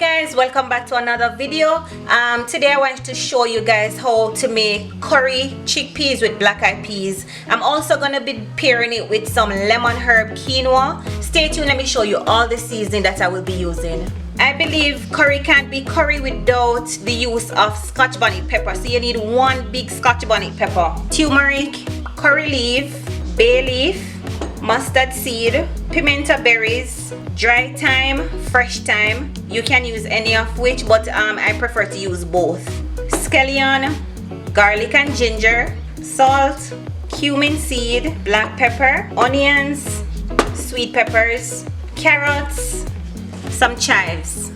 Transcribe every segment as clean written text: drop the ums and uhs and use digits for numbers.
guys, welcome back to another video. Today I want to show you guys how to make curry chickpeas with black eyed peas. I'm also going to be pairing it with some lemon herb quinoa. Stay tuned, let me show you all the seasoning that I will be using. I believe curry can't be curry without the use of Scotch bonnet pepper. So you need one big Scotch bonnet pepper, turmeric, curry leaf, bay leaf, mustard seed, pimento berries, dry thyme, fresh thyme. You can use any of which, but I prefer to use both. Scallion, garlic and ginger, salt, cumin seed, black pepper, onions, sweet peppers, carrots, some chives.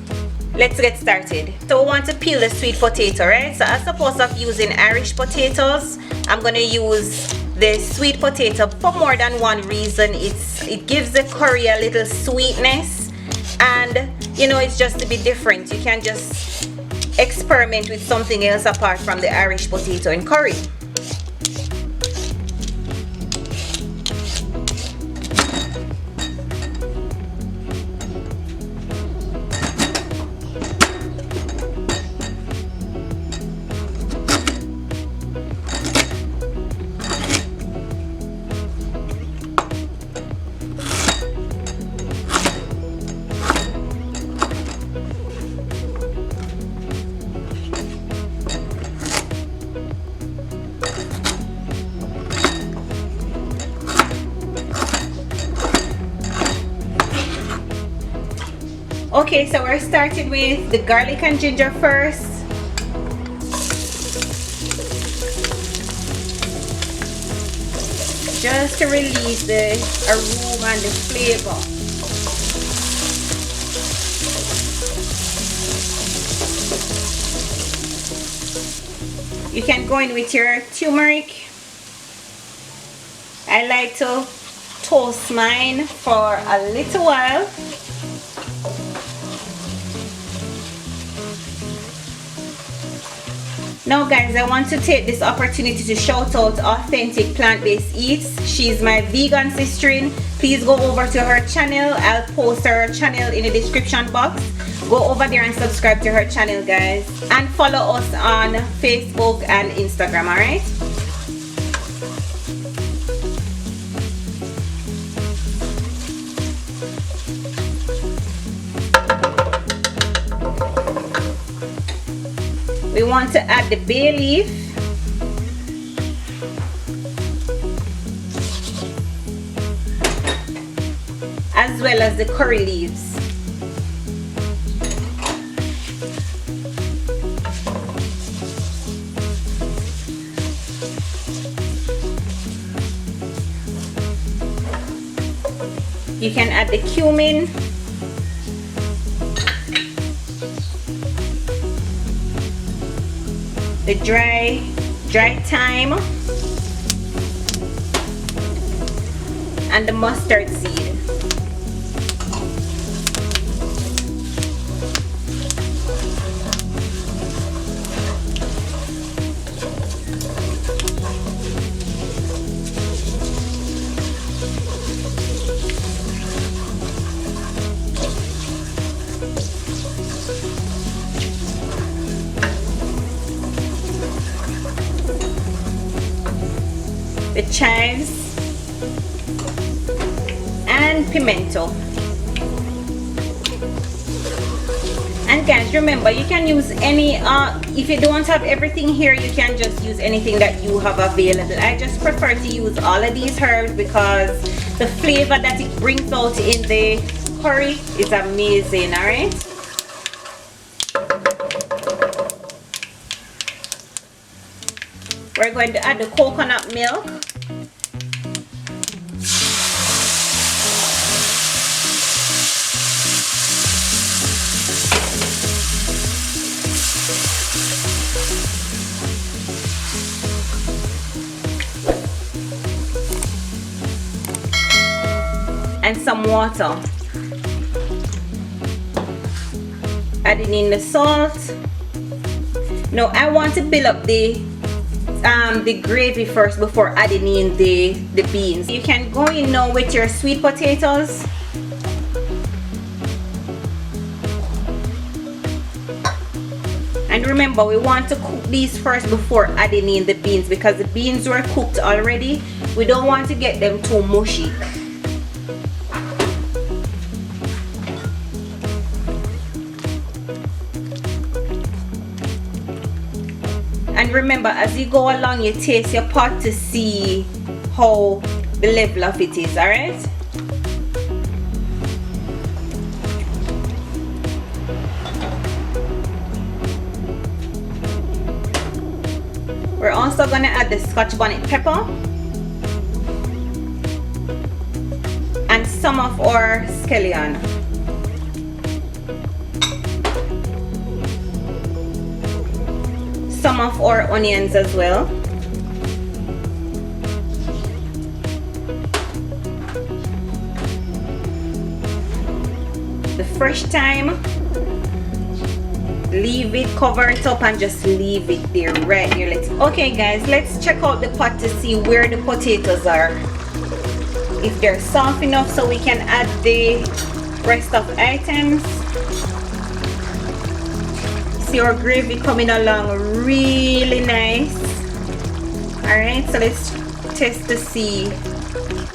Let's get started. So we want to peel the sweet potato, right? So as opposed to using Irish potatoes, I'm going to use the sweet potato for more than one reason. It gives the curry a little sweetness, and you know, it's just a bit different. You can just experiment with something else apart from the Irish potato in curry. Okay, so we're starting with the garlic and ginger first. Just to release the aroma and the flavor. You can go in with your turmeric. I like to toast mine for a little while. Now guys, I want to take this opportunity to shout out Authentic Plant-Based Eats. She's my vegan sister. Please go over to her channel. I'll post her channel in the description box. Go over there and subscribe to her channel, guys. And follow us on Facebook and Instagram, alright? We want to add the bay leaf, as well as the curry leaves. You can add the cumin, the dry thyme, and the mustard seed. The chives and pimento. And guys, remember, you can use any if you don't have everything here, you can just use anything that you have available. I just prefer to use all of these herbs because the flavor that it brings out in the curry is amazing. All right, we're going to add the coconut milk. And some water. Adding in the salt. Now I want to build up the gravy first before adding in the beans. You can go in now with your sweet potatoes. And remember, we want to cook these first before adding in the beans, because the beans were cooked already. We don't want to get them too mushy. And remember, as you go along, you taste your pot to see how the level of it is, alright? We're also going to add the Scotch bonnet pepper and some of our scallion. Some of our onions as well. The fresh thyme. Leave it, cover it up, and just leave it there right here. Okay guys, let's check out the pot to see where the potatoes are, if they're soft enough so we can add the rest of items. See our gravy coming along really nice. Alright, so let's test to see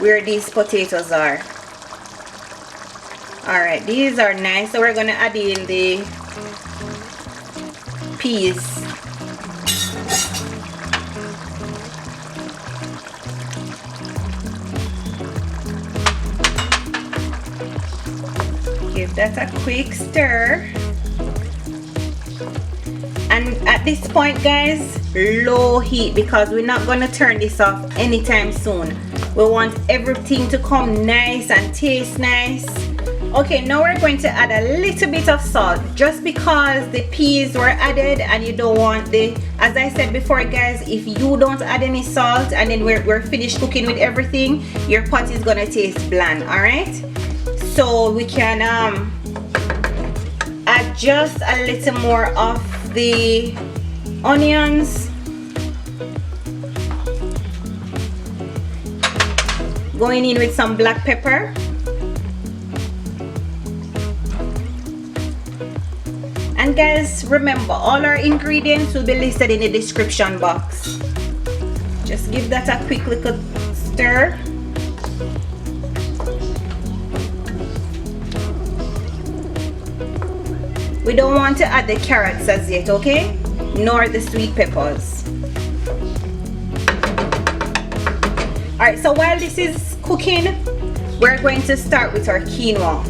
where these potatoes are. Alright, these are nice, so we're gonna add in the peas. Give that a quick stir. And at this point guys, low heat, because we're not going to turn this off anytime soon. We want everything to come nice and taste nice. Okay, now we're going to add a little bit of salt, just because the peas were added and you don't want the, as I said before guys, if you don't add any salt and then we're finished cooking with everything, your pot is gonna taste bland. Alright, so we can add just a little more of the onions, going in with some black pepper. And guys, remember, all our ingredients will be listed in the description box. Just give that a quick little stir. We don't want to add the carrots as yet, okay? Nor the sweet peppers. Alright, so while this is cooking, we're going to start with our quinoa.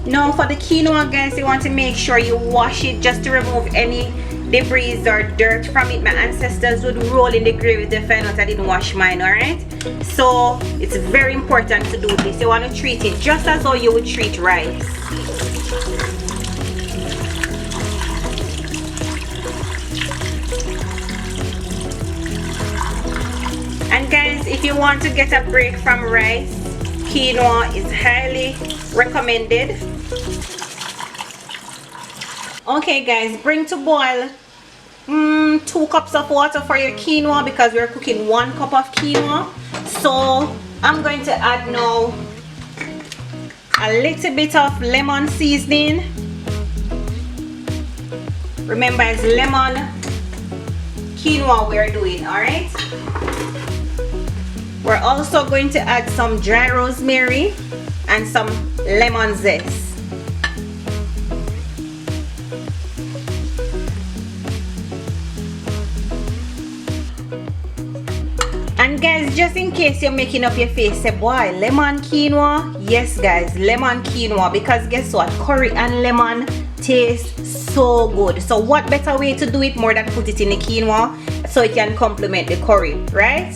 Now for the quinoa guys, you want to make sure you wash it just to remove any debris or dirt from it. My ancestors would roll in the gravy if they find out I didn't wash mine, alright? So it's very important to do this. You want to treat it just as though you would treat rice. And guys, if you want to get a break from rice, quinoa is highly recommended. Okay guys, bring to boil 2 cups of water for your quinoa, because we're cooking 1 cup of quinoa. So I'm going to add now a little bit of lemon seasoning. Remember, it's lemon quinoa we're doing, alright? We're also going to add some dry rosemary and some lemon zest. And guys, just in case you're making up your face, say, boy, lemon quinoa? Yes guys, lemon quinoa, because guess what? Curry and lemon taste so good. So what better way to do it more than put it in the quinoa so it can complement the curry, right?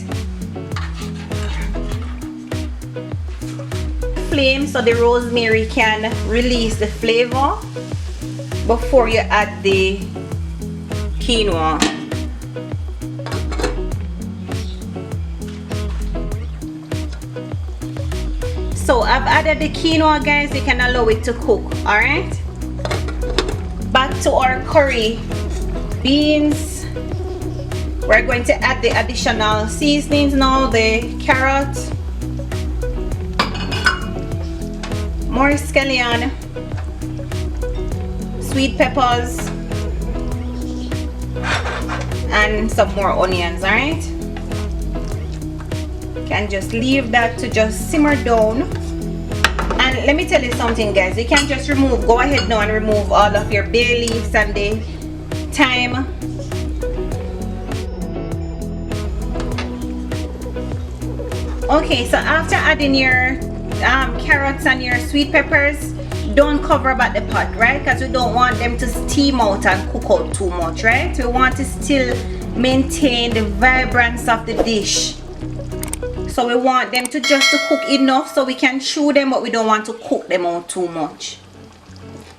Flame so the rosemary can release the flavor before you add the quinoa. So I've added the quinoa guys, you can allow it to cook, alright? Back to our curry beans. We're going to add the additional seasonings now, the carrot, more scallion, sweet peppers, and some more onions. All right, can just leave that to just simmer down. And let me tell you something, guys, you can just go ahead now and remove all of your bay leaves and the thyme. Okay, so after adding your carrots and your sweet peppers, don't cover up the pot, right? Because we don't want them to steam out and cook out too much, right? We want to still maintain the vibrance of the dish. So we want them to just cook enough so we can chew them, but we don't want to cook them out too much,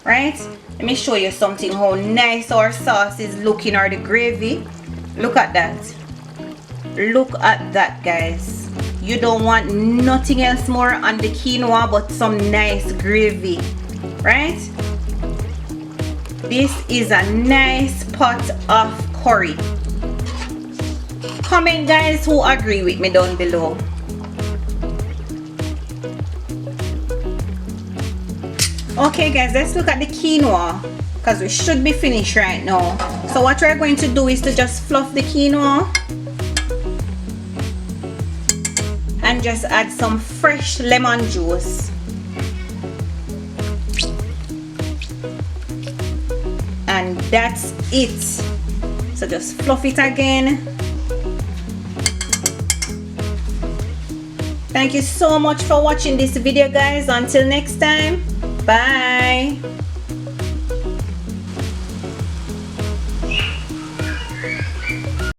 right? Let me show you something, how nice our sauce is looking, or the gravy. Look at that. Look at that, guys. You don't want nothing else more on the quinoa but some nice gravy, right? This is a nice pot of curry. Comment, guys, who agree with me down below. Okay, guys, let's look at the quinoa, because we should be finished right now. So what we're going to do is to just fluff the quinoa and just add some fresh lemon juice. And that's it. So just fluff it again. Thank you so much for watching this video, guys. Until next time, bye.